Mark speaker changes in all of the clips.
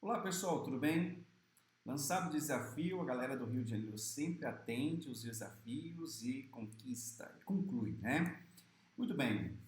Speaker 1: Olá pessoal, tudo bem? Lançado o desafio, a galera do Rio de Janeiro sempre atende os desafios e conquista, conclui, né? Muito bem.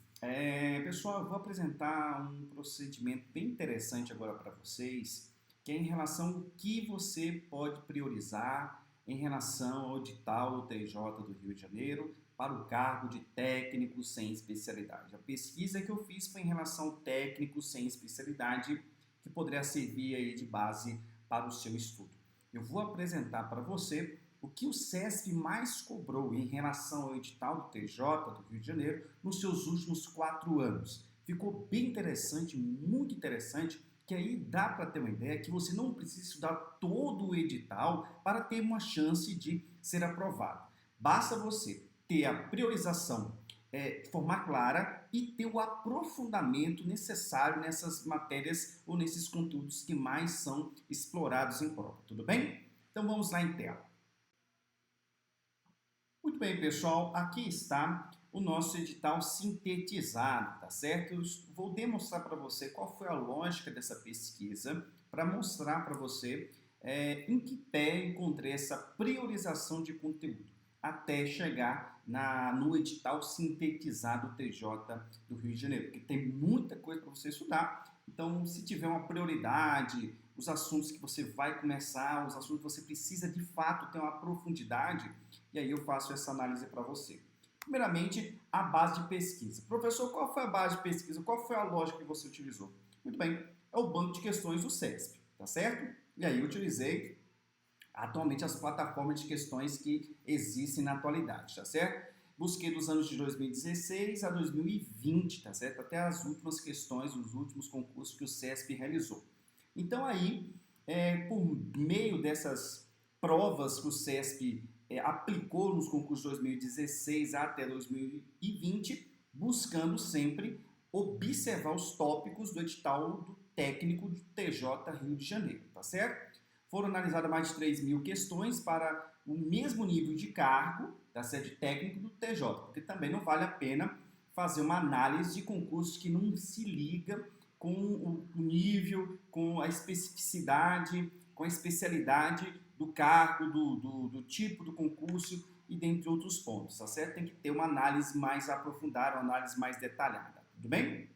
Speaker 1: Pessoal, eu vou apresentar um procedimento bem interessante agora para vocês, que é em relação ao que você pode priorizar em relação ao edital do TJ do Rio de Janeiro para o cargo de técnico sem especialidade. A pesquisa que eu fiz foi em relação ao técnico sem especialidade, que poderia servir aí de base para o seu estudo. Eu vou apresentar para você o que o CESP mais cobrou em relação ao edital do TJ do Rio de Janeiro nos seus últimos 4 anos. Ficou bem interessante, muito interessante, que aí dá para ter uma ideia que você não precisa estudar todo o edital para ter uma chance de ser aprovado. Basta você ter a priorização de forma clara e ter o aprofundamento necessário nessas matérias ou nesses conteúdos que mais são explorados em prova, tudo bem? Então vamos lá em tela. Muito bem, pessoal, aqui está o nosso edital sintetizado, tá certo? Eu vou demonstrar para você qual foi a lógica dessa pesquisa, para mostrar para você em que pé encontrei essa priorização de conteúdo, até chegar no edital sintetizado TJ do Rio de Janeiro, porque tem muita coisa para você estudar. Então, se tiver uma prioridade, os assuntos que você vai começar, os assuntos que você precisa de fato ter uma profundidade, e aí eu faço essa análise para você. Primeiramente, a base de pesquisa. Professor, qual foi a base de pesquisa? Qual foi a lógica que você utilizou? Muito bem, é o banco de questões do CESP, tá certo? E aí eu utilizei atualmente as plataformas de questões que existem na atualidade, tá certo? Busquei dos anos de 2016 a 2020, tá certo? Até as últimas questões, os últimos concursos que o CESP realizou. Então aí, por meio dessas provas que o CESP aplicou nos concursos de 2016 até 2020, buscando sempre observar os tópicos do edital do técnico do TJ Rio de Janeiro, tá certo? Foram analisadas mais de 3 mil questões para o mesmo nível de cargo da sede técnico do TJ, porque também não vale a pena fazer uma análise de concursos que não se liga com o nível, com a especificidade, com a especialidade do cargo, do tipo do concurso e dentre outros pontos, tá certo? Tem que ter uma análise mais aprofundada, uma análise mais detalhada, tudo bem?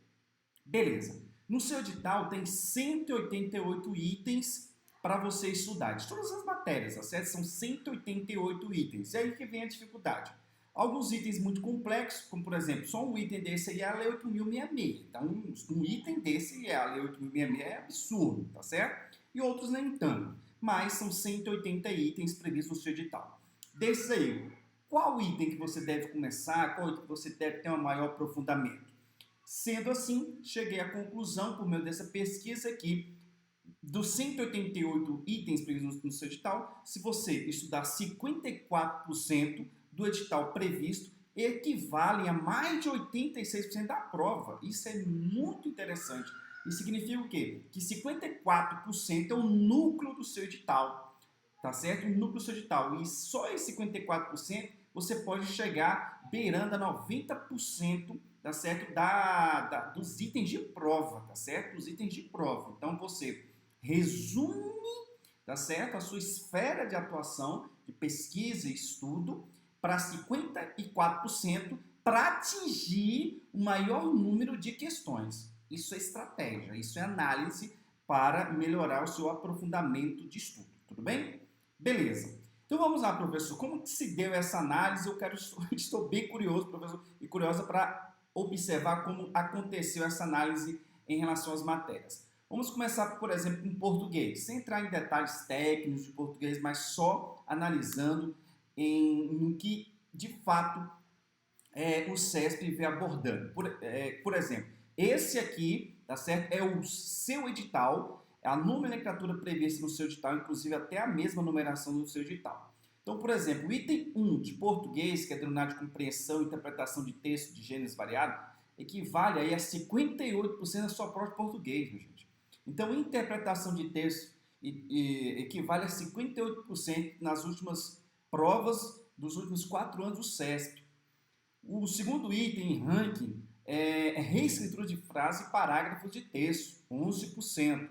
Speaker 1: Beleza. No seu edital tem 188 itens para você estudar, de todas as matérias, tá certo? São 188 itens. E aí que vem a dificuldade. Alguns itens muito complexos, como por exemplo, só um item desse aí é a Lei 8.066. Então, um item desse é a Lei 8.066 é absurdo, tá certo? E outros nem tanto. Mas são 180 itens previstos no seu edital. Desses aí, qual item que você deve começar, qual item que você deve ter um maior aprofundamento? Sendo assim, cheguei à conclusão, por meio dessa pesquisa, que dos 188 itens previstos no seu edital, se você estudar 54% do edital previsto, equivalem a mais de 86% da prova. Isso é muito interessante. Isso significa o quê? Que 54% é o núcleo do seu edital, tá certo? O núcleo do seu edital. E só esse 54% você pode chegar beirando a 90%, tá certo? Dos itens de prova, tá certo? Dos itens de prova. Então você resume, tá certo? A sua esfera de atuação, de pesquisa e estudo, para 54% para atingir o maior número de questões. Isso é estratégia, isso é análise para melhorar o seu aprofundamento de estudo, tudo bem? Beleza. Então vamos lá, professor. Como que se deu essa análise? Estou bem curioso, professor, e curiosa para observar como aconteceu essa análise em relação às matérias. Vamos começar, por exemplo, com português, sem entrar em detalhes técnicos de português, mas só analisando em que, de fato, o CESP vem abordando. Por exemplo, esse aqui, tá certo? É o seu edital, é a nomenclatura prevista no seu edital, inclusive até a mesma numeração do seu edital. Então, por exemplo, o item 1 de português, que é denominado de compreensão e interpretação de texto de gêneros variados, equivale aí a 58% da sua prova de português, minha gente. Então, interpretação de texto equivale a 58% nas últimas provas dos últimos 4 anos do CESP. O segundo item em ranking é reescritura de frase e parágrafos de texto, 11%.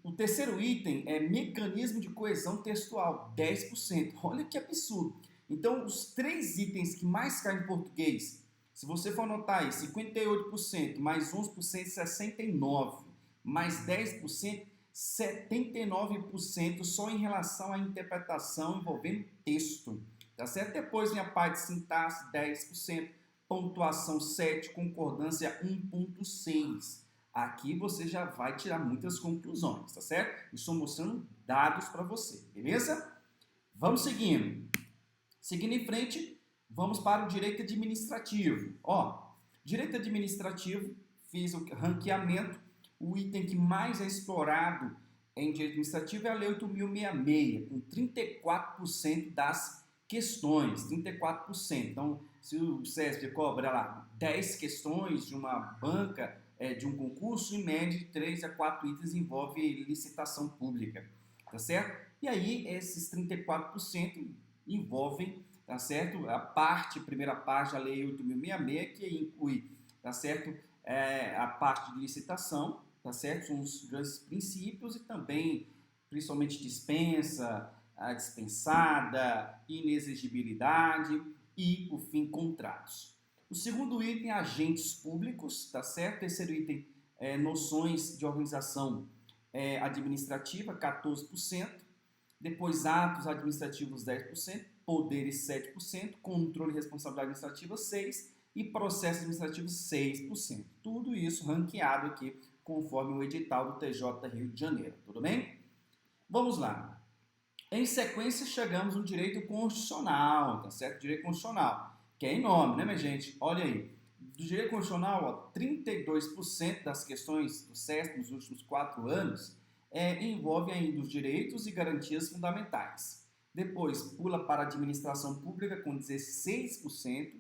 Speaker 1: O terceiro item é mecanismo de coesão textual, 10%. Olha que absurdo. Então, os três itens que mais caem em português, se você for anotar aí, 58%, mais 11%, 69%, mais 10%, 79% só em relação à interpretação envolvendo texto. Tá certo? Depois vem a parte de sintaxe, 10%, pontuação 7%, concordância 1,6%. Aqui você já vai tirar muitas conclusões, tá certo? Estou mostrando dados para você, beleza? Vamos seguindo. Seguindo em frente, vamos para o direito administrativo. Ó, direito administrativo, fiz o ranqueamento. O item que mais é explorado em direito administrativo é a Lei 8.066, com 34% das questões, 34%. Então, se o SESP cobra lá 10 questões de uma banca, de um concurso, em média, de 3 a 4 itens envolve licitação pública, tá certo? E aí, esses 34% envolvem, tá certo? A primeira parte da Lei 8.066, que inclui, tá certo? A parte de licitação, tá certo? São os grandes princípios e também, principalmente, dispensa, a dispensada, inexigibilidade e, por fim, contratos. O segundo item, agentes públicos, tá certo? Terceiro item, noções de organização administrativa, 14%. Depois, atos administrativos, 10%. Poderes, 7%. Controle e responsabilidade administrativa, 6%. E processo administrativo, 6%. Tudo isso ranqueado aqui, conforme o edital do TJ Rio de Janeiro. Tudo bem? Vamos lá. Em sequência, chegamos no direito constitucional, tá certo? Direito constitucional, que é enorme, né, minha gente? Olha aí, do direito constitucional, ó, 32% das questões do SESP nos últimos 4 anos envolve ainda os direitos e garantias fundamentais. Depois, pula para a administração pública com 16%,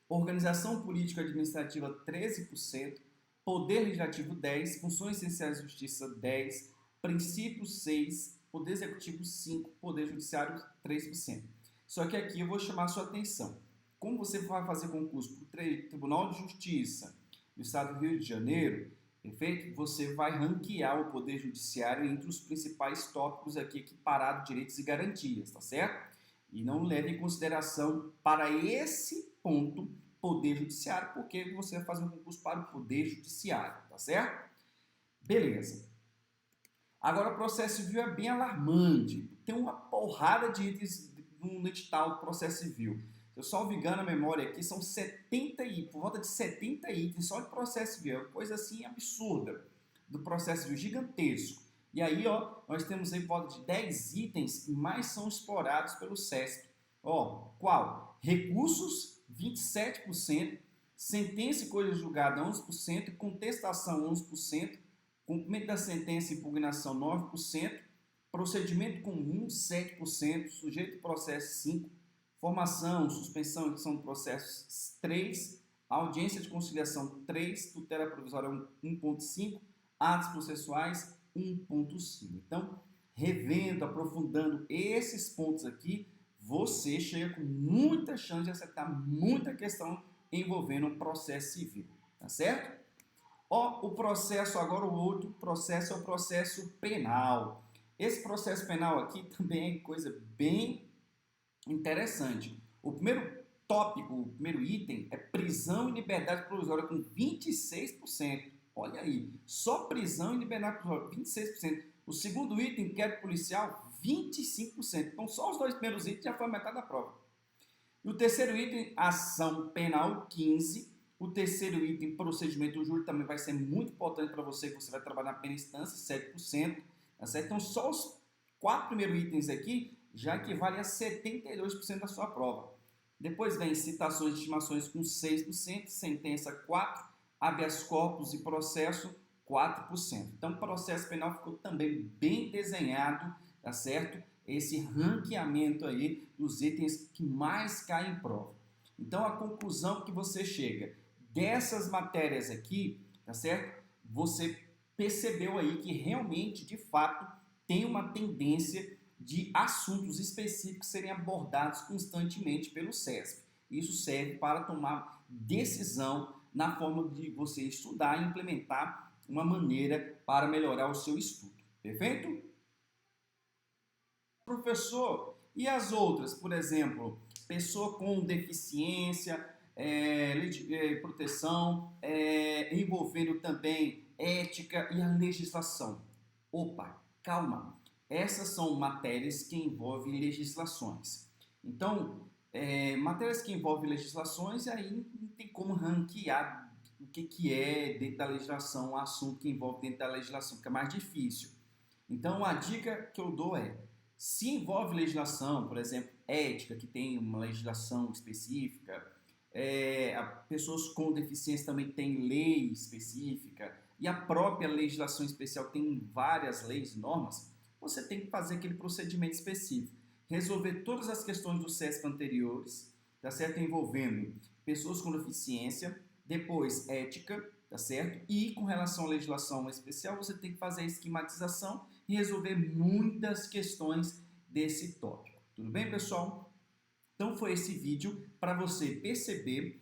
Speaker 1: organização política administrativa 13%, poder legislativo 10%, funções essenciais de justiça 10%, princípios 6%, poder executivo 5%, poder judiciário 3%. Só que aqui eu vou chamar a sua atenção. Como você vai fazer concurso para o Tribunal de Justiça do Estado do Rio de Janeiro, perfeito? Você vai ranquear o Poder Judiciário entre os principais tópicos aqui equiparado direitos e garantias, tá certo? E não leve em consideração para esse ponto Poder Judiciário, porque você vai fazer um concurso para o Poder Judiciário, tá certo? Beleza. Agora, o processo civil é bem alarmante. Tem uma porrada de itens no edital do processo civil. Se eu só me engano a memória aqui, são 70 itens, por volta de 70 itens só de processo civil. É uma coisa assim absurda do processo civil, gigantesco. E aí, ó, nós temos aí por volta de 10 itens que mais são explorados pelo SESP. Ó, qual? Recursos, 27%, sentença e coisa julgada, 11%, contestação, 11%, cumprimento da sentença e impugnação, 9%, procedimento comum, 7%, sujeito de processo, 5%, formação, suspensão e extinção de processos, 3%, audiência de conciliação, 3%, tutela provisória, 1,5%, atos processuais, 1,5%. Então, revendo, aprofundando esses pontos aqui, você chega com muita chance de acertar muita questão envolvendo um processo civil, tá certo? Ó, o processo, agora o outro processo é o processo penal. Esse processo penal aqui também é coisa bem interessante. O primeiro tópico, o primeiro item é prisão e liberdade provisória com 26%. Olha aí, só prisão e liberdade provisória, 26%. O segundo item, inquérito policial, 25%. Então, só os dois primeiros itens já foi a metade da prova. E o terceiro item, ação penal, 15%. O terceiro item, procedimento do júri, também vai ser muito importante para você, que você vai trabalhar na primeira instância, 7%. Tá certo? Então, só os 4 primeiros itens aqui já equivale a 72% da sua prova. Depois vem citações e estimações com 6%, sentença 4%, habeas corpus e processo 4%. Então, o processo penal ficou também bem desenhado, tá certo? Esse ranqueamento aí dos itens que mais caem em prova. Então, a conclusão que você chega dessas matérias aqui, tá certo? Você percebeu aí que realmente, de fato, tem uma tendência de assuntos específicos serem abordados constantemente pelo SESP. Isso serve para tomar decisão na forma de você estudar e implementar uma maneira para melhorar o seu estudo. Perfeito? Professor, e as outras? Por exemplo, pessoa com deficiência, lei de proteção, envolvendo também ética e a legislação. Opa, calma. Essas são matérias que envolvem legislações. Então, matérias que envolvem legislações, aí não tem como ranquear o que é dentro da legislação, o assunto que envolve dentro da legislação, que é mais difícil. Então, a dica que eu dou é, se envolve legislação, por exemplo, ética, que tem uma legislação específica, pessoas com deficiência também têm lei específica, e a própria legislação especial tem várias leis e normas, você tem que fazer aquele procedimento específico. Resolver todas as questões do SESP anteriores, tá certo? Envolvendo pessoas com deficiência, depois ética, tá certo? E com relação à legislação especial, você tem que fazer a esquematização e resolver muitas questões desse tópico. Tudo bem, pessoal? Então foi esse vídeo para você perceber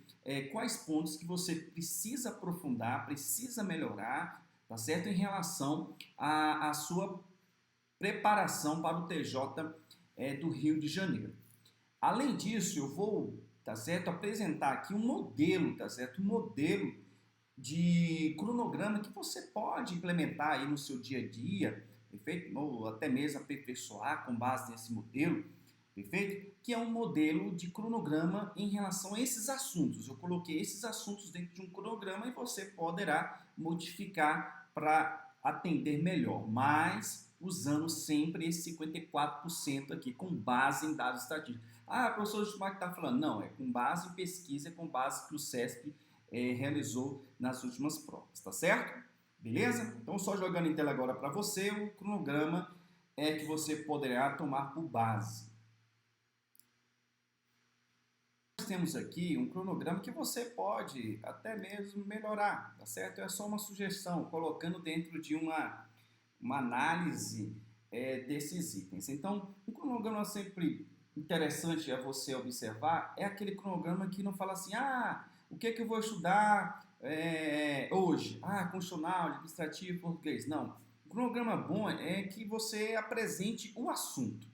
Speaker 1: quais pontos que você precisa aprofundar, precisa melhorar, tá certo? Em relação à sua preparação para o TJ do Rio de Janeiro. Além disso, eu vou, tá certo, apresentar aqui um modelo, tá certo? Um modelo de cronograma que você pode implementar aí no seu dia a dia, perfeito? Ou até mesmo aperfeiçoar com base nesse modelo, perfeito? Que é um modelo de cronograma em relação a esses assuntos. Eu coloquei esses assuntos dentro de um cronograma e você poderá modificar para atender melhor, mas usando sempre esse 54% aqui com base em dados estatísticos. Ah, professor Gilmar que está falando. Não, é com base em pesquisa, é com base que o CESP realizou nas últimas provas, tá certo? Beleza? Então, só jogando em tela agora para você o cronograma que você poderá tomar por base. Nós temos aqui um cronograma que você pode até mesmo melhorar, tá certo? É só uma sugestão, colocando dentro de uma análise desses itens. Então, um cronograma sempre interessante a você observar é aquele cronograma que não fala assim, o que é que eu vou estudar hoje? Constitucional, administrativo, português. Não. O cronograma bom é que você apresente o assunto,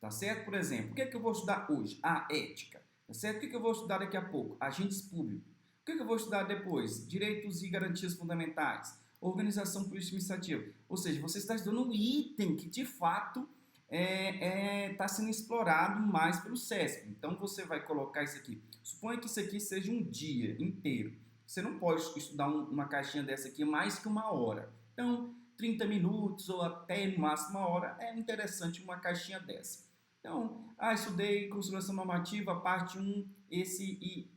Speaker 1: tá certo? Por exemplo, o que é que eu vou estudar hoje? Ética, tá certo? O que é que eu vou estudar daqui a pouco? Agentes públicos. O que é que eu vou estudar depois? Direitos e garantias fundamentais. Organização política administrativa. Ou seja, você está estudando um item que, de fato, está sendo explorado mais pelo CESP. Então, você vai colocar isso aqui. Suponha que isso aqui seja um dia inteiro. Você não pode estudar uma caixinha dessa aqui mais que uma hora. Então, 30 minutos ou até no máximo uma hora é interessante uma caixinha dessa. Então, estudei consideração normativa, parte 1, esse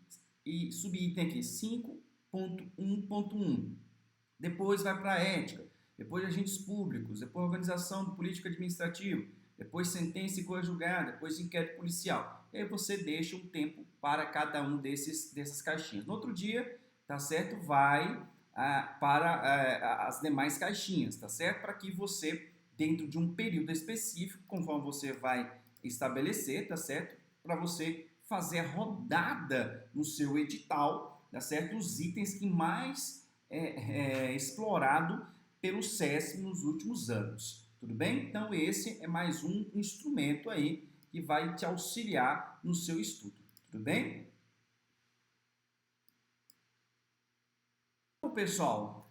Speaker 1: e subitem aqui, 5.1.1. Depois vai para a ética, depois agentes públicos, depois organização de política administrativa, depois sentença e coisa julgada, depois inquérito policial. E aí você deixa um tempo para cada um dessas caixinhas. No outro dia, tá certo? Vai para as demais caixinhas, tá certo? Para que você, dentro de um período específico, conforme você vai estabelecer, tá certo? Para você fazer a rodada no seu edital, tá certo? Os itens que mais explorado pelo CESP nos últimos anos. Tudo bem? Então, esse é mais um instrumento aí que vai te auxiliar no seu estudo. Tudo bem? Então, pessoal,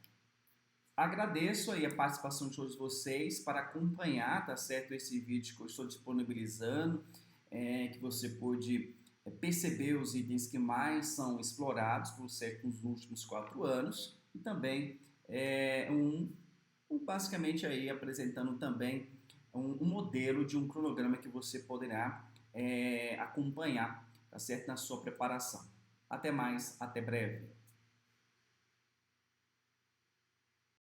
Speaker 1: agradeço aí a participação de todos vocês para acompanhar, tá certo, esse vídeo que eu estou disponibilizando, que você pôde perceber os itens que mais são explorados pelo CESP nos últimos 4 anos e também basicamente aí apresentando também um modelo de um cronograma que você poderá acompanhar, tá certo, na sua preparação. Até mais, até breve.